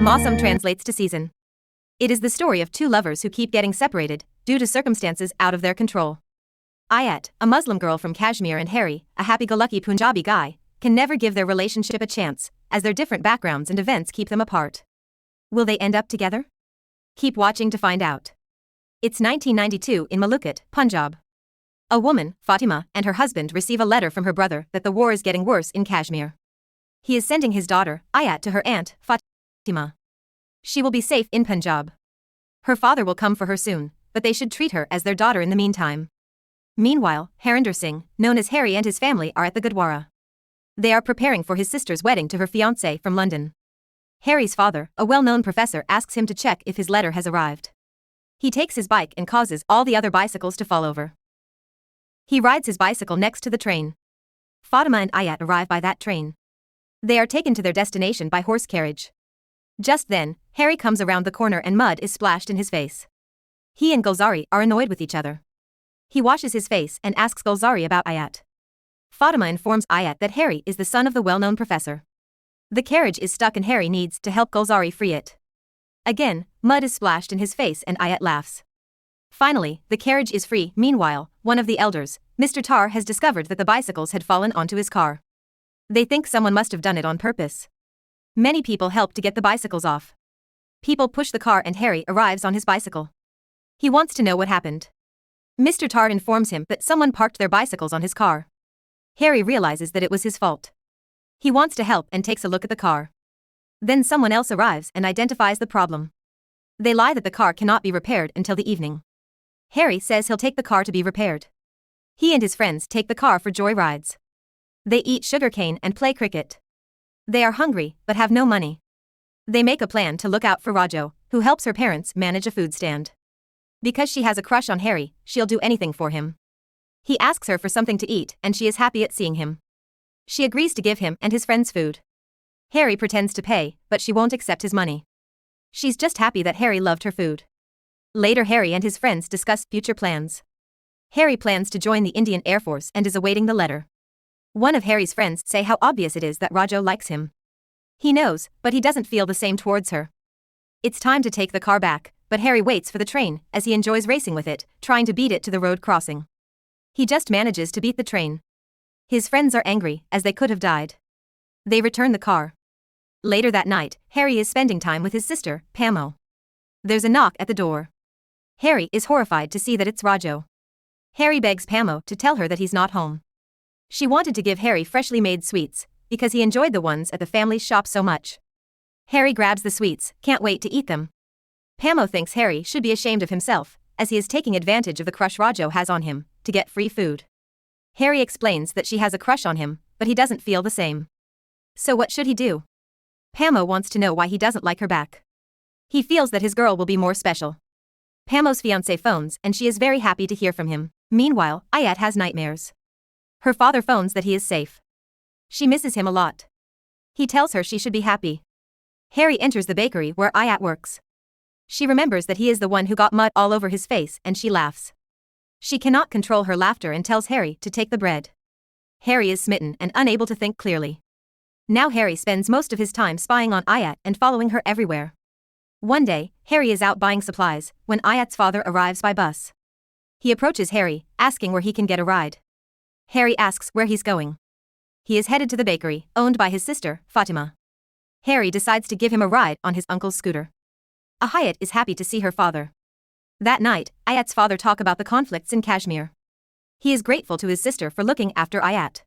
Mausam translates to season. It is the story of two lovers who keep getting separated due to circumstances out of their control. Aayat, a Muslim girl from Kashmir, and Hari, a happy-go-lucky Punjabi guy, can never give their relationship a chance, as their different backgrounds and events keep them apart. Will they end up together? Keep watching to find out. It's 1992 in Malukut, Punjab. A woman, Fatima, and her husband receive a letter from her brother that the war is getting worse in Kashmir. He is sending his daughter, Aayat, to her aunt, Fatima. She will be safe in Punjab. Her father will come for her soon, but they should treat her as their daughter in the meantime. Meanwhile, Harinder Singh, known as Hari, and his family are at the Gurdwara. They are preparing for his sister's wedding to her fiancé from London. Hari's father, a well-known professor, asks him to check if his letter has arrived. He takes his bike and causes all the other bicycles to fall over. He rides his bicycle next to the train. Fatima and Aayat arrive by that train. They are taken to their destination by horse carriage. Just then, Hari comes around the corner and mud is splashed in his face. He and Gulzari are annoyed with each other. He washes his face and asks Gulzari about Aayat. Fatima informs Aayat that Hari is the son of the well-known professor. The carriage is stuck and Hari needs to help Gulzari free it. Again, mud is splashed in his face and Aayat laughs. Finally, the carriage is free. Meanwhile, one of the elders, Mr. Tar, has discovered that the bicycles had fallen onto his car. They think someone must have done it on purpose. Many people help to get the bicycles off. People push the car and Hari arrives on his bicycle. He wants to know what happened. Mr. Tar informs him that someone parked their bicycles on his car. Hari realizes that it was his fault. He wants to help and takes a look at the car. Then someone else arrives and identifies the problem. They lie that the car cannot be repaired until the evening. Hari says he'll take the car to be repaired. He and his friends take the car for joy rides. They eat sugarcane and play cricket. They are hungry, but have no money. They make a plan to look out for Rajo, who helps her parents manage a food stand. Because she has a crush on Hari, she'll do anything for him. He asks her for something to eat and she is happy at seeing him. She agrees to give him and his friends food. Hari pretends to pay, but she won't accept his money. She's just happy that Hari loved her food. Later, Hari and his friends discuss future plans. Hari plans to join the Indian Air Force and is awaiting the letter. One of Hari's friends say how obvious it is that Rajo likes him. He knows, but he doesn't feel the same towards her. It's time to take the car back, but Hari waits for the train, as he enjoys racing with it, trying to beat it to the road crossing. He just manages to beat the train. His friends are angry, as they could have died. They return the car. Later that night, Hari is spending time with his sister, Pamo. There's a knock at the door. Hari is horrified to see that it's Rajo. Hari begs Pamo to tell her that he's not home. She wanted to give Hari freshly made sweets, because he enjoyed the ones at the family's shop so much. Hari grabs the sweets, can't wait to eat them. Pamo thinks Hari should be ashamed of himself, as he is taking advantage of the crush Rajo has on him, to get free food. Hari explains that she has a crush on him, but he doesn't feel the same. So what should he do? Pamo wants to know why he doesn't like her back. He feels that his girl will be more special. Pamo's fiancé phones and she is very happy to hear from him. Meanwhile, Aayat has nightmares. Her father phones that he is safe. She misses him a lot. He tells her she should be happy. Hari enters the bakery where Aayat works. She remembers that he is the one who got mud all over his face and she laughs. She cannot control her laughter and tells Hari to take the bread. Hari is smitten and unable to think clearly. Now Hari spends most of his time spying on Aayat and following her everywhere. One day, Hari is out buying supplies when Aayat's father arrives by bus. He approaches Hari, asking where he can get a ride. Hari asks where he's going. He is headed to the bakery, owned by his sister, Fatima. Hari decides to give him a ride on his uncle's scooter. Aayat is happy to see her father. That night, Aayat's father talks about the conflicts in Kashmir. He is grateful to his sister for looking after Aayat.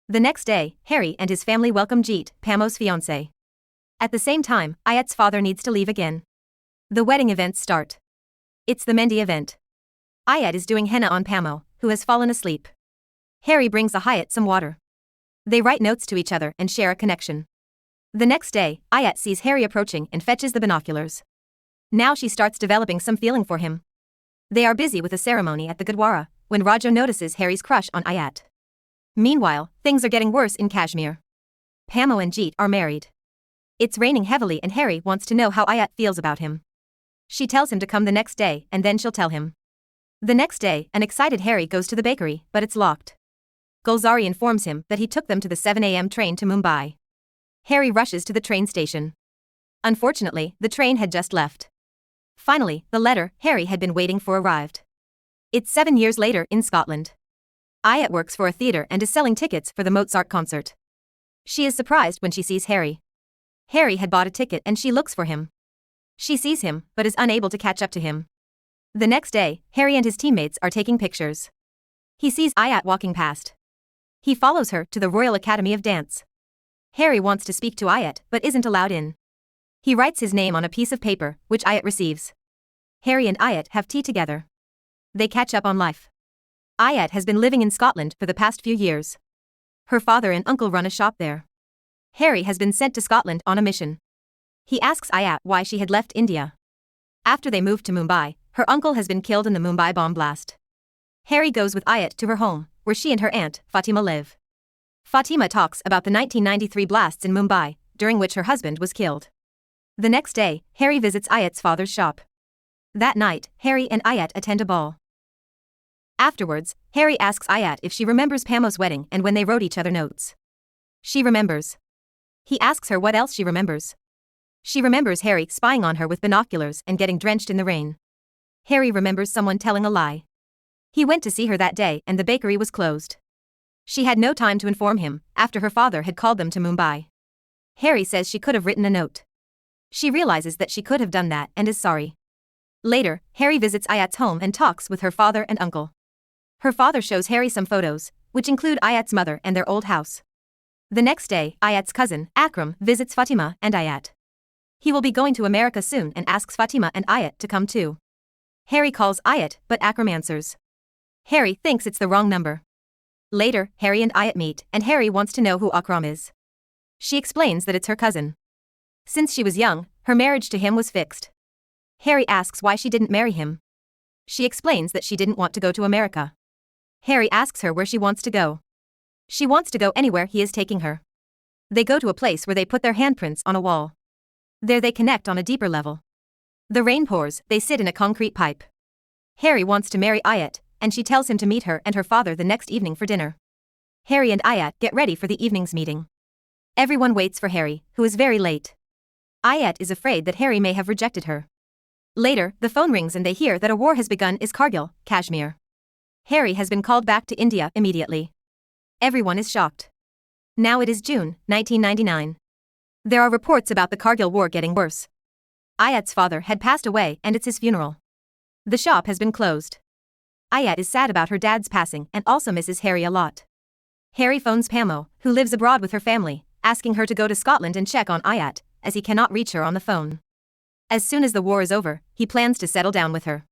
The next day, Hari and his family welcome Jeet, Pamo's fiancé. At the same time, Aayat's father needs to leave again. The wedding events start. It's the Mendi event. Aayat is doing henna on Pamo, who has fallen asleep. Hari brings Aayat some water. They write notes to each other and share a connection. The next day, Aayat sees Hari approaching and fetches the binoculars. Now she starts developing some feeling for him. They are busy with a ceremony at the Gurdwara, when Rajo notices Hari's crush on Aayat. Meanwhile, things are getting worse in Kashmir. Pamo and Jeet are married. It's raining heavily and Hari wants to know how Aayat feels about him. She tells him to come the next day and then she'll tell him. The next day, an excited Hari goes to the bakery, but it's locked. Gulzari informs him that he took them to the 7 a.m. train to Mumbai. Hari rushes to the train station. Unfortunately, the train had just left. Finally, the letter Harry had been waiting for arrived. It's 7 years later in Scotland. Aayat works for a theatre and is selling tickets for the Mozart concert. She is surprised when she sees Harry. Harry had bought a ticket and she looks for him. She sees him, but is unable to catch up to him. The next day, Harry and his teammates are taking pictures. He sees Aayat walking past. He follows her to the Royal Academy of Dance. Harry wants to speak to Aayat but isn't allowed in. He writes his name on a piece of paper, which Aayat receives. Harry and Aayat have tea together. They catch up on life. Aayat has been living in Scotland for the past few years. Her father and uncle run a shop there. Harry has been sent to Scotland on a mission. He asks Aayat why she had left India. After they moved to Mumbai, her uncle has been killed in the Mumbai bomb blast. Harry goes with Aayat to her home, where she and her aunt, Fatima, live. Fatima talks about the 1993 blasts in Mumbai, during which her husband was killed. The next day, Harry visits Ayat's father's shop. That night, Harry and Aayat attend a ball. Afterwards, Harry asks Aayat if she remembers Pamo's wedding and when they wrote each other notes. She remembers. He asks her what else she remembers. She remembers Harry spying on her with binoculars and getting drenched in the rain. Harry remembers someone telling a lie. He went to see her that day and the bakery was closed. She had no time to inform him, after her father had called them to Mumbai. Harry says she could have written a note. She realizes that she could have done that and is sorry. Later, Harry visits Ayat's home and talks with her father and uncle. Her father shows Harry some photos, which include Ayat's mother and their old house. The next day, Ayat's cousin, Akram, visits Fatima and Aayat. He will be going to America soon and asks Fatima and Aayat to come too. Harry calls Aayat, but Akram answers. Harry thinks it's the wrong number. Later, Harry and Aayat meet, and Harry wants to know who Akram is. She explains that it's her cousin. Since she was young, her marriage to him was fixed. Harry asks why she didn't marry him. She explains that she didn't want to go to America. Harry asks her where she wants to go. She wants to go anywhere he is taking her. They go to a place where they put their handprints on a wall. There they connect on a deeper level. The rain pours, they sit in a concrete pipe. Harry wants to marry Aayat, and she tells him to meet her and her father the next evening for dinner. Harry and Aayat get ready for the evening's meeting. Everyone waits for Harry, who is very late. Aayat is afraid that Harry may have rejected her. Later, the phone rings and they hear that a war has begun in Kargil, Kashmir. Harry has been called back to India immediately. Everyone is shocked. Now it is June, 1999. There are reports about the Kargil war getting worse. Ayat's father had passed away and it's his funeral. The shop has been closed. Aayat is sad about her dad's passing and also misses Harry a lot. Harry phones Pamo, who lives abroad with her family, asking her to go to Scotland and check on Aayat, as he cannot reach her on the phone. As soon as the war is over, he plans to settle down with her.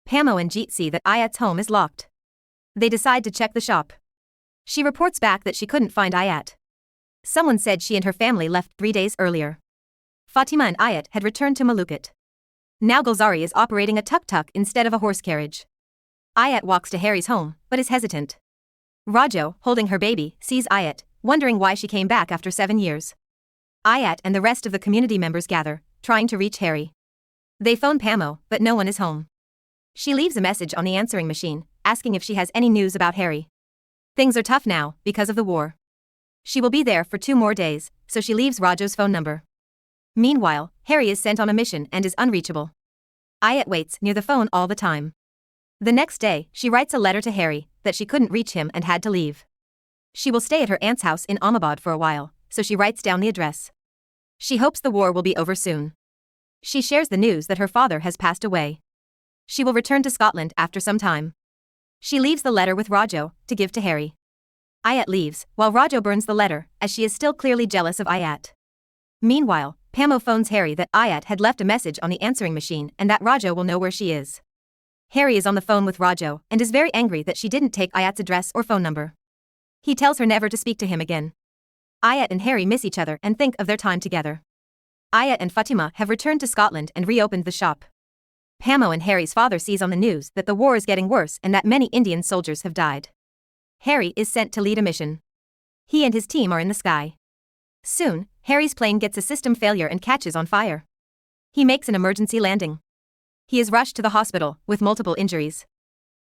Pamo and Jeet see that Ayat's home is locked. They decide to check the shop. She reports back that she couldn't find Aayat. Someone said she and her family left 3 days earlier. Fatima and Aayat had returned to Malukut. Now Gulzari is operating a tuk-tuk instead of a horse carriage. Aayat walks to Harry's home, but is hesitant. Rajo, holding her baby, sees Aayat, wondering why she came back after 7 years. Aayat and the rest of the community members gather, trying to reach Harry. They phone Pamo, but no one is home. She leaves a message on the answering machine, asking if she has any news about Harry. Things are tough now, because of the war. She will be there for 2 more days, so she leaves Rajo's phone number. Meanwhile, Harry is sent on a mission and is unreachable. Aayat waits near the phone all the time. The next day, she writes a letter to Harry, that she couldn't reach him and had to leave. She will stay at her aunt's house in Ahmedabad for a while, so she writes down the address. She hopes the war will be over soon. She shares the news that her father has passed away. She will return to Scotland after some time. She leaves the letter with Rajo, to give to Harry. Aayat leaves, while Rajo burns the letter, as she is still clearly jealous of Aayat. Meanwhile, Pamo phones Harry that Aayat had left a message on the answering machine and that Rajo will know where she is. Harry is on the phone with Rajo and is very angry that she didn't take Ayat's address or phone number. He tells her never to speak to him again. Aayat and Harry miss each other and think of their time together. Aayat and Fatima have returned to Scotland and reopened the shop. Pamo and Harry's father sees on the news that the war is getting worse and that many Indian soldiers have died. Harry is sent to lead a mission. He and his team are in the sky. Soon, Harry's plane gets a system failure and catches on fire. He makes an emergency landing. He is rushed to the hospital, with multiple injuries.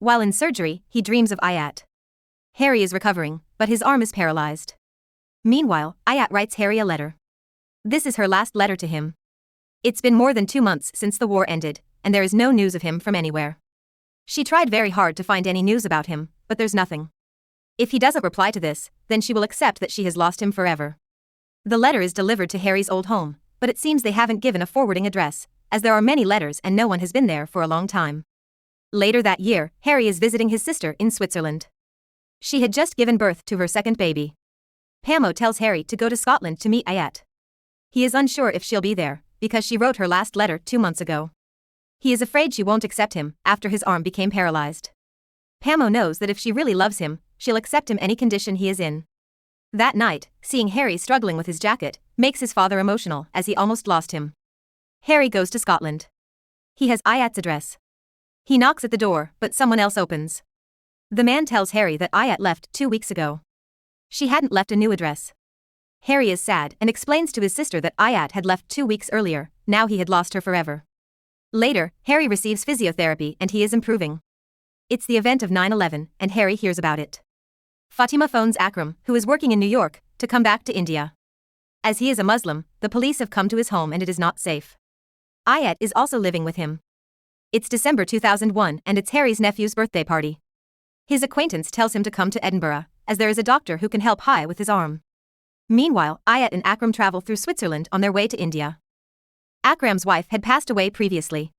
While in surgery, he dreams of Aayat. Harry is recovering, but his arm is paralyzed. Meanwhile, Aayat writes Harry a letter. This is her last letter to him. It's been more than 2 months since the war ended, and there is no news of him from anywhere. She tried very hard to find any news about him, but there's nothing. If he doesn't reply to this, then she will accept that she has lost him forever. The letter is delivered to Harry's old home, but it seems they haven't given a forwarding address, as there are many letters and no one has been there for a long time. Later that year, Harry is visiting his sister in Switzerland. She had just given birth to her second baby. Pamo tells Harry to go to Scotland to meet Aayat. He is unsure if she'll be there, because she wrote her last letter 2 months ago. He is afraid she won't accept him, after his arm became paralyzed. Pamo knows that if she really loves him, she'll accept him any condition he is in. That night, seeing Harry struggling with his jacket, makes his father emotional as he almost lost him. Harry goes to Scotland. He has Aayat's address. He knocks at the door, but someone else opens. The man tells Harry that Aayat left 2 weeks ago. She hadn't left a new address. Harry is sad and explains to his sister that Aayat had left 2 weeks earlier, now he had lost her forever. Later, Harry receives physiotherapy and he is improving. It's the event of 9/11, and Harry hears about it. Fatima phones Akram, who is working in New York, to come back to India. As he is a Muslim, the police have come to his home and it is not safe. Aayat is also living with him. It's December 2001 and it's Harry's nephew's birthday party. His acquaintance tells him to come to Edinburgh, as there is a doctor who can help Hai with his arm. Meanwhile, Aayat and Akram travel through Switzerland on their way to India. Akram's wife had passed away previously.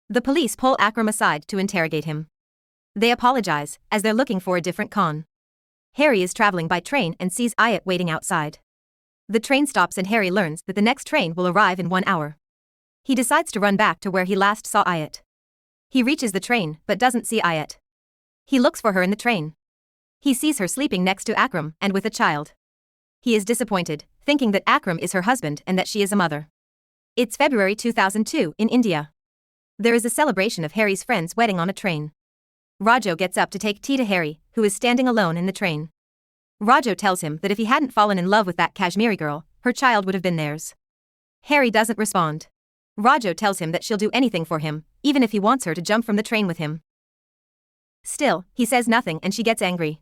The police pull Akram aside to interrogate him. They apologize, as they're looking for a different con. Harry is traveling by train and sees Aayat waiting outside. The train stops and Harry learns that the next train will arrive in 1 hour. He decides to run back to where he last saw Aayat. He reaches the train but doesn't see Aayat. He looks for her in the train. He sees her sleeping next to Akram and with a child. He is disappointed, thinking that Akram is her husband and that she is a mother. It's February 2002 in India. There is a celebration of Harry's friend's wedding on a train. Rajo gets up to take tea to Harry, who is standing alone in the train. Rajo tells him that if he hadn't fallen in love with that Kashmiri girl, her child would have been theirs. Harry doesn't respond. Rajo tells him that she'll do anything for him, even if he wants her to jump from the train with him. Still, he says nothing and she gets angry.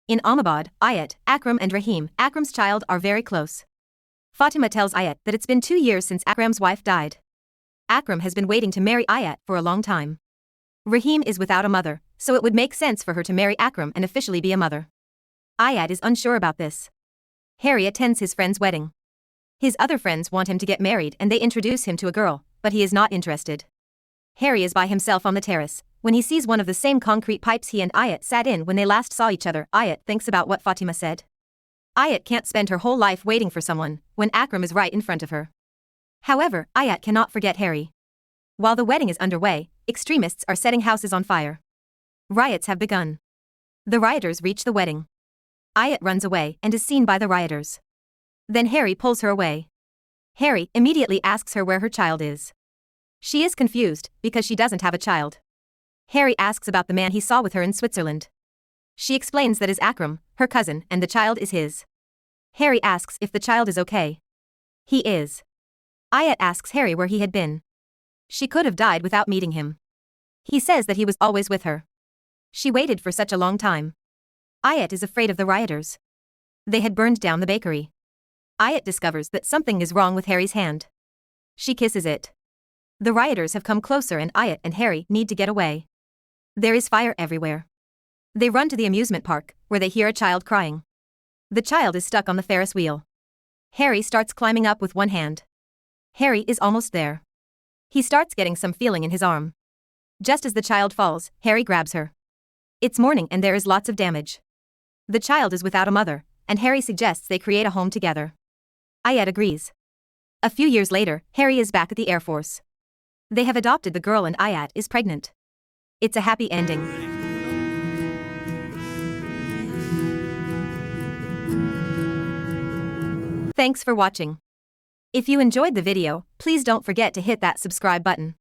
In Ahmedabad, Aayat, Akram and Rahim, Akram's child, are very close. Fatima tells Aayat that it's been 2 years since Akram's wife died. Akram has been waiting to marry Aayat for a long time. Rahim is without a mother, so it would make sense for her to marry Akram and officially be a mother. Aayat is unsure about this. Harry attends his friend's wedding. His other friends want him to get married and they introduce him to a girl, but he is not interested. Harry is by himself on the terrace, when he sees one of the same concrete pipes he and Aayat sat in when they last saw each other. Aayat thinks about what Fatima said. Aayat can't spend her whole life waiting for someone, when Akram is right in front of her. However, Aayat cannot forget Harry. While the wedding is underway, extremists are setting houses on fire. Riots have begun. The rioters reach the wedding. Aayat runs away and is seen by the rioters. Then Harry pulls her away. Harry immediately asks her where her child is. She is confused, because she doesn't have a child. Harry asks about the man he saw with her in Switzerland. She explains that is Akram, her cousin, and the child is his. Harry asks if the child is okay. He is. Aayat asks Harry where he had been. She could have died without meeting him. He says that he was always with her. She waited for such a long time. Aayat is afraid of the rioters. They had burned down the bakery. Aayat discovers that something is wrong with Harry's hand. She kisses it. The rioters have come closer and Aayat and Harry need to get away. There is fire everywhere. They run to the amusement park, where they hear a child crying. The child is stuck on the Ferris wheel. Harry starts climbing up with one hand. Harry is almost there. He starts getting some feeling in his arm. Just as the child falls, Harry grabs her. It's morning and there is lots of damage. The child is without a mother, and Harry suggests they create a home together. Aayat agrees. A few years later, Harry is back at the Air Force. They have adopted the girl and Aayat is pregnant. It's a happy ending. Thanks for watching. If you enjoyed the video, please don't forget to hit that subscribe button.